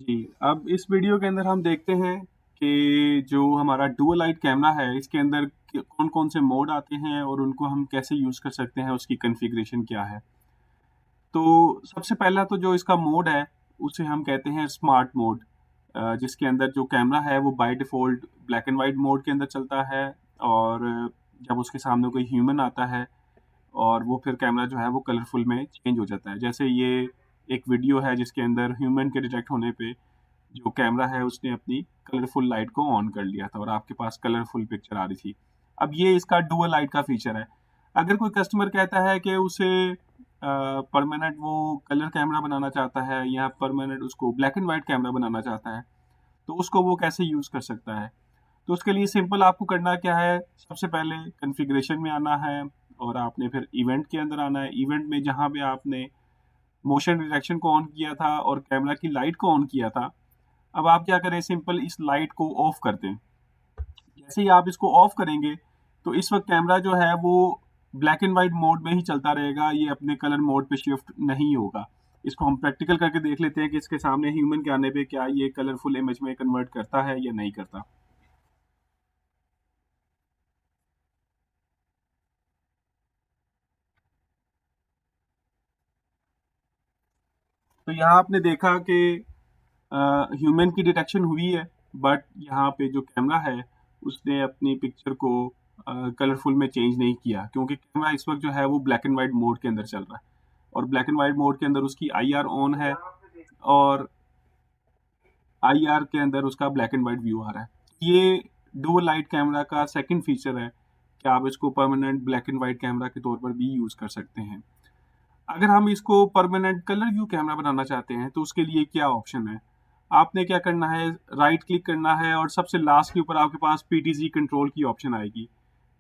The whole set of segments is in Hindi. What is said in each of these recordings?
जी, अब इस वीडियो के अंदर हम देखते हैं कि जो हमारा डुअल लाइट कैमरा है, इसके अंदर कौन-कौन से मोड आते हैं और उनको हम कैसे यूज़ कर सकते हैं, उसकी कॉन्फ़िगरेशन क्या है। तो सबसे पहला तो जो इसका मोड है, उसे हम कहते हैं स्मार्ट मोड, जिसके अंदर जो कैमरा है वो by default black and white mode के अंदर चलता है। और जब उसके सामने कोई ह्यूमन आता है और वो फिर कैमरा जो है वो कलरफुल में चेंज हो जाता है। जैसे ये एक वीडियो है जिसके अंदर ह्यूमन के डिटेक्ट होने पे जो कैमरा है उसने अपनी कलरफुल लाइट को ऑन कर लिया था और आपके पास कलरफुल पिक्चर आ रही थी। अब ये इसका डुअल लाइट का फीचर है। अगर कोई कस्टमर कहता है कि उसे परमानेंट वो कलर कैमरा बनाना चाहता है या परमानेंट उसको ब्लैक एंड वाइट कैमरा बनाना चाहता है, तो उसको वो कैसे यूज़ कर सकता है? तो उसके लिए सिंपल आपको करना क्या है, सबसे पहले कॉन्फ़िगरेशन में आना है और आपने फिर इवेंट के अंदर आना है। इवेंट में जहाँ पे आपने मोशन डिटेक्शन को ऑन किया था और कैमरा की लाइट को ऑन किया था, अब आप क्या करें, सिंपल इस लाइट को ऑफ कर दें। जैसे ही आप इसको ऑफ करेंगे तो इस वक्त कैमरा जो है वो ब्लैक एंड वाइट मोड में ही चलता रहेगा, ये अपने कलर मोड पे शिफ्ट नहीं होगा। इसको हम प्रैक्टिकल करके देख लेते हैं कि इसके सामने ह्यूमन के आने पे क्या ये कलरफुल इमेज में कन्वर्ट करता है या नहीं करता। तो यहाँ आपने देखा कि ह्यूमन की डिटेक्शन हुई है, बट यहाँ पे जो कैमरा है उसने अपनी पिक्चर को कलरफुल में चेंज नहीं किया, क्योंकि कैमरा इस वक्त जो है वो ब्लैक एंड वाइट मोड के अंदर चल रहा है और ब्लैक एंड वाइट मोड के अंदर उसकी आईआर ऑन है और आईआर के अंदर उसका ब्लैक एंड वाइट व्यू आ रहा है। ये डुअल लाइट कैमरा का सेकंड फीचर है कि आप इसको permanent black and white camera के तौर पर भी यूज़ कर सकते हैं। अगर हम इसको परमानेंट कलर व्यू कैमरा बनाना चाहते हैं तो उसके लिए क्या ऑप्शन है? आपने क्या करना है, राइट क्लिक करना है और सबसे लास्ट के ऊपर आपके पास पीटीजी कंट्रोल की ऑप्शन आएगी।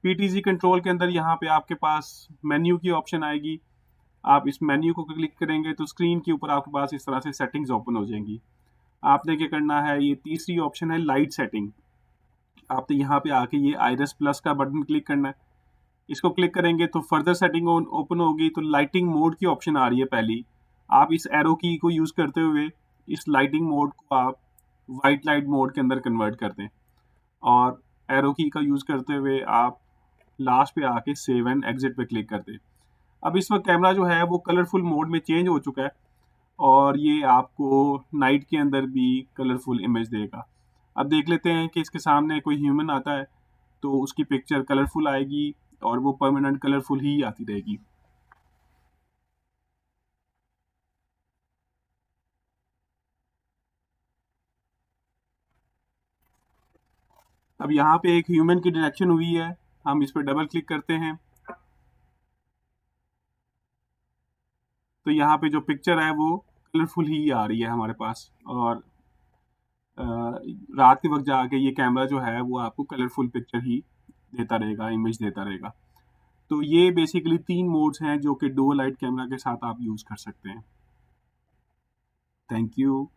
पीटीजी कंट्रोल के अंदर यहाँ पे आपके पास मेन्यू की ऑप्शन आएगी। आप इस मेन्यू को क्लिक करेंगे तो स्क्रीन के ऊपर आपके पास इस तरह से सेटिंग्स ओपन हो जाएंगी। आपने क्या करना है, ये तीसरी ऑप्शन है लाइट सेटिंग। आपने यहाँ पे आके ये आइरस प्लस का बटन क्लिक करना है। इसको क्लिक करेंगे तो फर्दर सेटिंग ओपन होगी, तो लाइटिंग मोड की ऑप्शन आ रही है पहली। आप इस एरो की को यूज़ करते हुए इस लाइटिंग मोड को आप वाइट लाइट मोड के अंदर कन्वर्ट कर दें और एरो की का यूज़ करते हुए आप लास्ट पे आके सेव एंड एग्जिट पे क्लिक कर दें। अब इस वक्त कैमरा जो है वो कलरफुल मोड में चेंज हो चुका है और ये आपको नाइट के अंदर भी कलरफुल इमेज देगा। अब देख लेते हैं कि इसके सामने कोई ह्यूमन आता है तो उसकी पिक्चर कलरफुल आएगी और वो परमानेंट कलरफुल ही आती रहेगी। अब यहाँ पे एक ह्यूमन की डिटेक्शन हुई है, हम इस पर डबल क्लिक करते हैं तो यहाँ पे जो पिक्चर है वो कलरफुल ही आ रही है हमारे पास। और अ, रात के वक्त जाके ये कैमरा जो है वो आपको कलरफुल पिक्चर ही देता रहेगा, इमेज देता रहेगा। तो ये बेसिकली 3 मोड्स हैं जो कि डुअल लाइट कैमरा के साथ आप यूज़ कर सकते हैं। Thank you.